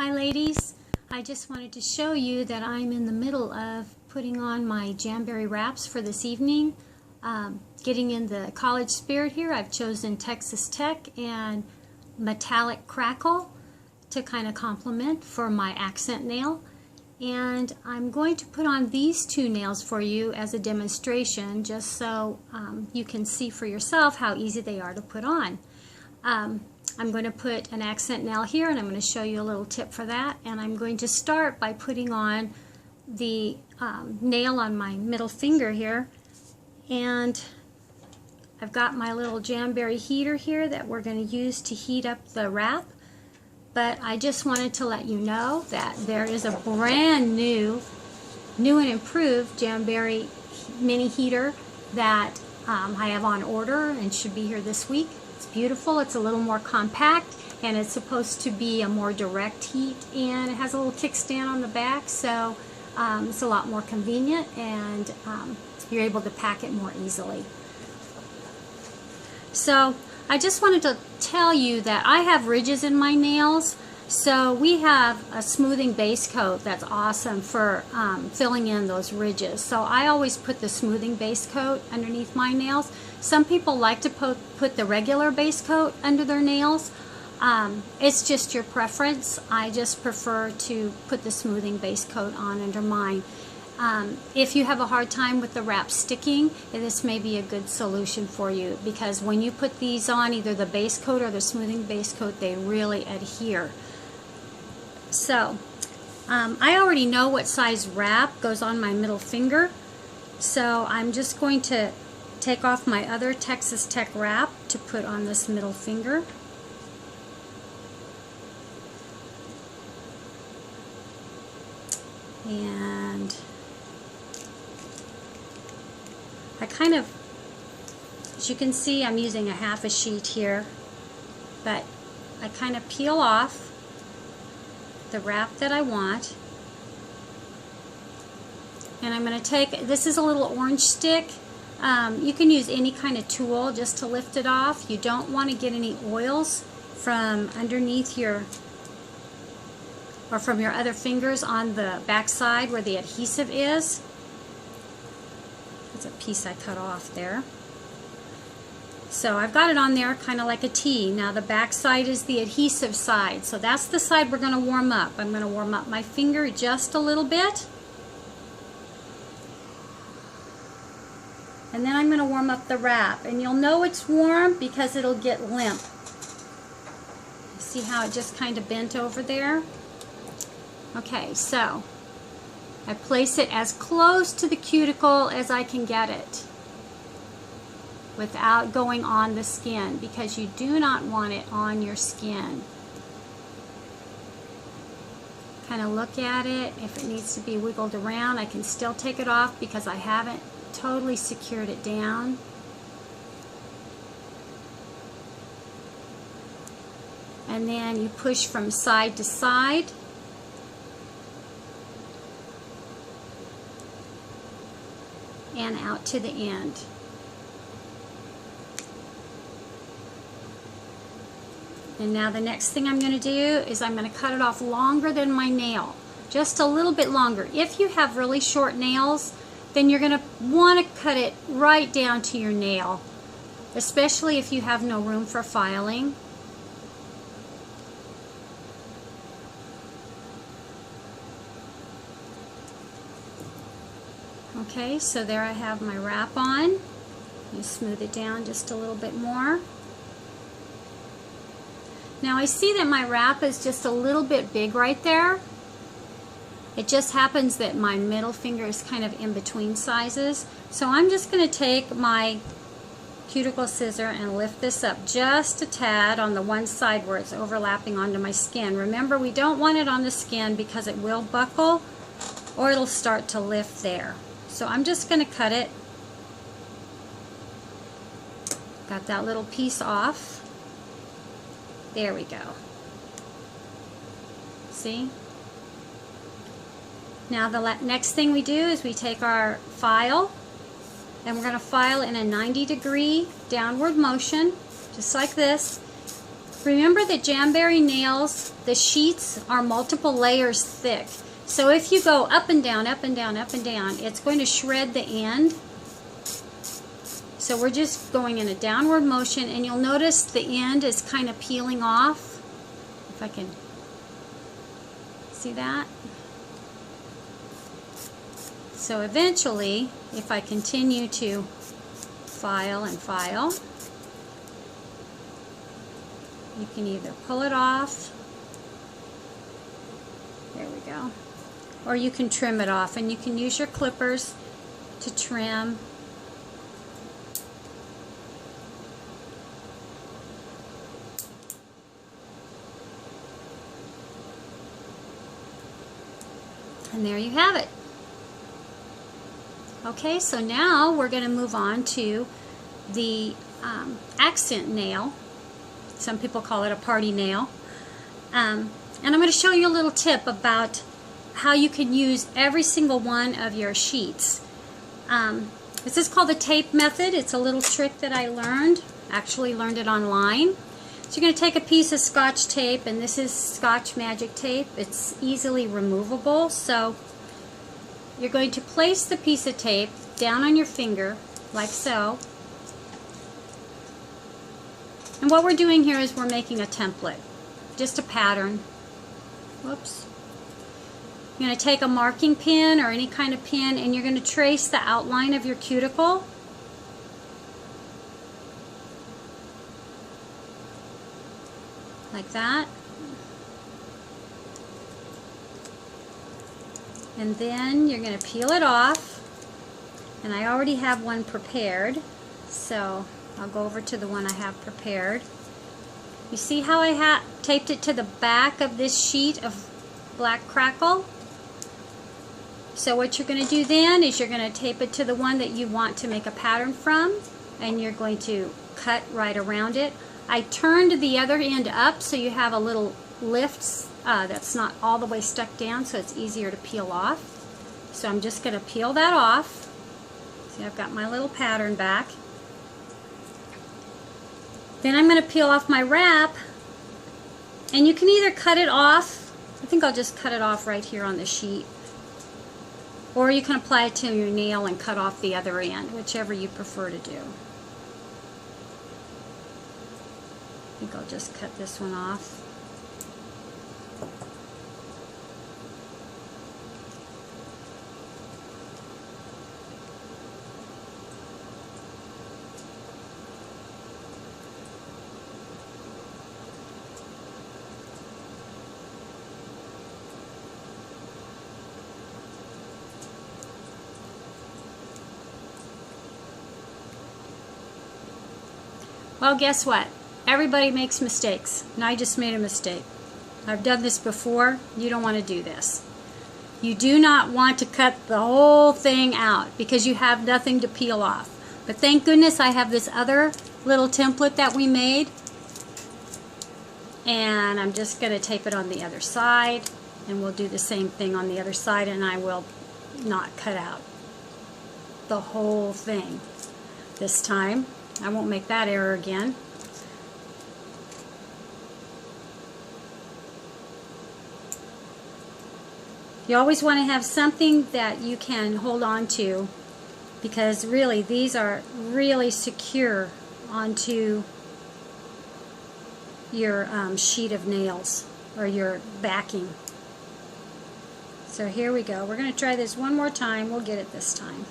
Hi ladies, I just wanted to show you that I'm in the middle of putting on my jamberry wraps for this evening. Getting in the college spirit here, I've chosen Texas Tech and Metallic Crackle to kind of complement for my accent nail. And I'm going to put on these two nails for you as a demonstration, just so you can see for yourself how easy they are to put on. I'm going to put an accent nail here, and I'm going to show you a little tip for that. And I'm going to start by putting on the nail on my middle finger here. And I've got my little jamberry heater here that we're going to use to heat up the wrap. But I just wanted to let you know that there is a brand new and improved jamberry mini heater that I have on order and should be here this week. It's beautiful, it's a little more compact, and it's supposed to be a more direct heat, and it has a little kickstand on the back, so it's a lot more convenient, and you're able to pack it more easily. So I just wanted to tell you that I have ridges in my nails, so we have a smoothing base coat that's awesome for filling in those ridges. So I always put the smoothing base coat underneath my nails. Some people like to put the regular base coat under their nails. It's just your preference. I just prefer to put the smoothing base coat on under mine. If you have a hard time with the wrap sticking, this may be a good solution for you, because when you put these on, either the base coat or the smoothing base coat, they really adhere. So I already know what size wrap goes on my middle finger, so I'm just going to take off my other Texas Tech wrap to put on this middle finger. And I kind of, as you can see, I'm using a half a sheet here, but I kind of peel off the wrap that I want, and I'm going to take, this is a little orange stick. You can use any kind of tool just to lift it off. You don't want to get any oils from underneath your, or from your other fingers on the back side where the adhesive is. That's a piece I cut off there. So I've got it on there kind of like a T. Now the back side is the adhesive side, so that's the side we're going to warm up. I'm going to warm up my finger just a little bit, and then I'm going to warm up the wrap, and you'll know it's warm because it'll get limp. See how it just kind of bent over there? Okay, so I place it as close to the cuticle as I can get it without going on the skin, because you do not want it on your skin. Kind of look at it. If it needs to be wiggled around, I can still take it off because I haven't totally secured it down. And then you push from side to side. And out to the end. And now the next thing I'm going to do is I'm going to cut it off longer than my nail. Just a little bit longer. If you have really short nails, then you're going to want to cut it right down to your nail, especially if you have no room for filing. Okay, so there I have my wrap on. Let me smooth it down just a little bit more. Now I see that my wrap is just a little bit big right there. It just happens that my middle finger is kind of in between sizes. So I'm just going to take my cuticle scissor and lift this up just a tad on the one side where it's overlapping onto my skin. Remember, we don't want it on the skin because it will buckle or it'll start to lift there. So I'm just going to cut it. Got that little piece off. There we go. See? Now the next thing we do is we take our file, and we're going to file in a 90-degree downward motion, just like this. Remember that Jamberry nails, the sheets are multiple layers thick. So if you go up and down, up and down, up and down, it's going to shred the end. So we're just going in a downward motion, and you'll notice the end is kind of peeling off. If I can see that. So eventually, if I continue to file and file, you can either pull it off, there we go, or you can trim it off, and you can use your clippers to trim. And there you have it. Okay, so now we're going to move on to the accent nail. Some people call it a party nail. And I'm going to show you a little tip about how you can use every single one of your sheets. This is called the tape method. It's a little trick that I learned. Actually learned it online. So you're going to take a piece of Scotch tape, and this is Scotch Magic tape. It's easily removable. So you're going to place the piece of tape down on your finger, like so. And what we're doing here is we're making a template, just a pattern. Whoops. You're going to take a marking pen or any kind of pen, and you're going to trace the outline of your cuticle. Like that. And then you're going to peel it off. And I already have one prepared, so I'll go over to the one I have prepared. You see how I taped it to the back of this sheet of black crackle? So what you're going to do then is you're going to tape it to the one that you want to make a pattern from, and you're going to cut right around it. I turned the other end up so you have a little lift that's not all the way stuck down, so it's easier to peel off. So I'm just going to peel that off. See, I've got my little pattern back. Then I'm going to peel off my wrap, and you can either cut it off. I think I'll just cut it off right here on the sheet. Or you can apply it to your nail and cut off the other end, whichever you prefer to do. I think I'll just cut this one off. Well, guess what? Everybody makes mistakes, and I just made a mistake. I've done this before. You don't want to do this. You do not want to cut the whole thing out because you have nothing to peel off. But thank goodness I have this other little template that we made, and I'm just going to tape it on the other side, and we'll do the same thing on the other side, and I will not cut out the whole thing this time. I won't make that error again. You always want to have something that you can hold on to, because really these are really secure onto your sheet of nails or your backing. So here we go. We're going to try this one more time. We'll get it this time.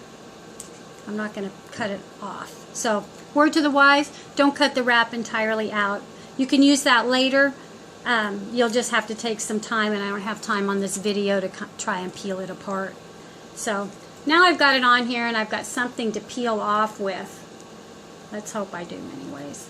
I'm not going to cut it off. So, word to the wise, don't cut the wrap entirely out. You can use that later. You'll just have to take some time, and I don't have time on this video to try and peel it apart. So, now I've got it on here, and I've got something to peel off with. Let's hope I do anyways.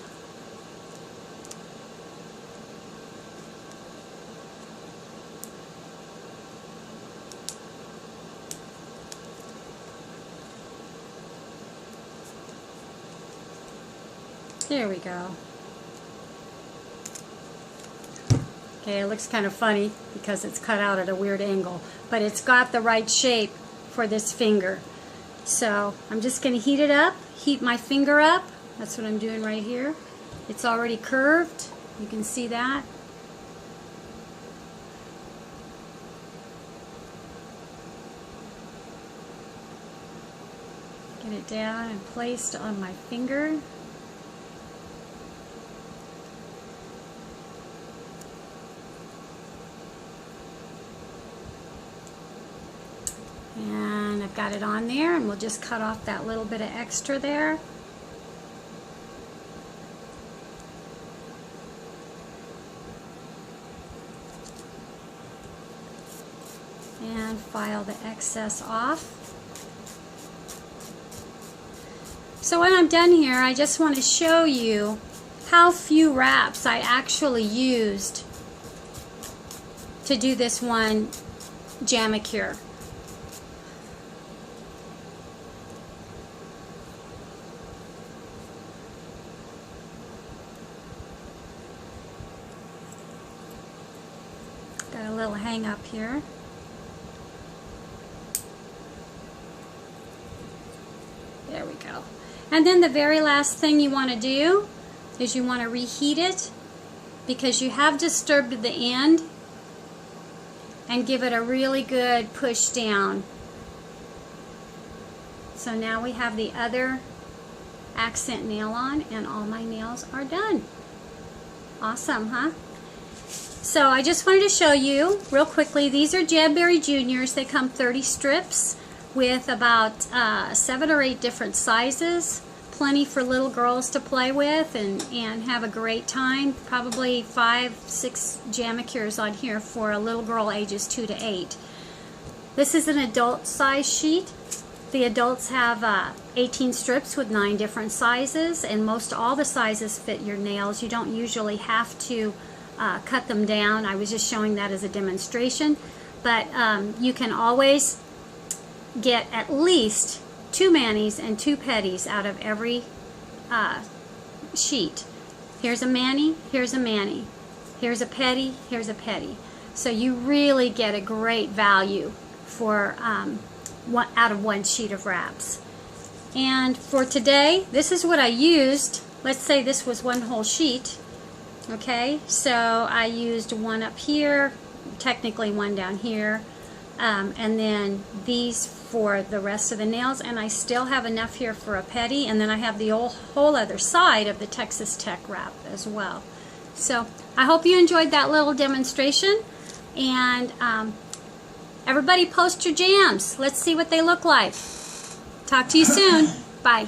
There we go. Okay, it looks kind of funny because it's cut out at a weird angle, but it's got the right shape for this finger. So I'm just going to heat it up, heat my finger up. That's what I'm doing right here. It's already curved. You can see that. Get it down and placed on my finger. And I've got it on there, and we'll just cut off that little bit of extra there. And file the excess off. So when I'm done here, I just want to show you how few wraps I actually used to do this one Jamacure. Got a little hang up here. There we go. And then the very last thing you want to do is you want to reheat it, because you have disturbed the end, and give it a really good push down. So now we have the other accent nail on, and all my nails are done. Awesome, huh? So I just wanted to show you real quickly, these are Jamberry Juniors. They come 30 strips with about 7 or 8 different sizes. Plenty for little girls to play with and have a great time. Probably 5-6 Jamacures on here for a little girl ages 2 to 8. This is an adult size sheet. The adults have 18 strips with 9 different sizes, and most all the sizes fit your nails. You don't usually have to cut them down. I was just showing that as a demonstration, but you can always get at least 2 manis and 2 petties out of every sheet. Here's a mani, here's a mani, here's a petty, here's a petty. So you really get a great value for out of one sheet of wraps. And for today, this is what I used. Let's say this was one whole sheet. Okay, so I used one up here, technically one down here, and then these for the rest of the nails, and I still have enough here for a petty, and then I have the whole other side of the Texas Tech wrap as well. So I hope you enjoyed that little demonstration, and everybody post your jams. Let's see what they look like. Talk to you soon. Bye.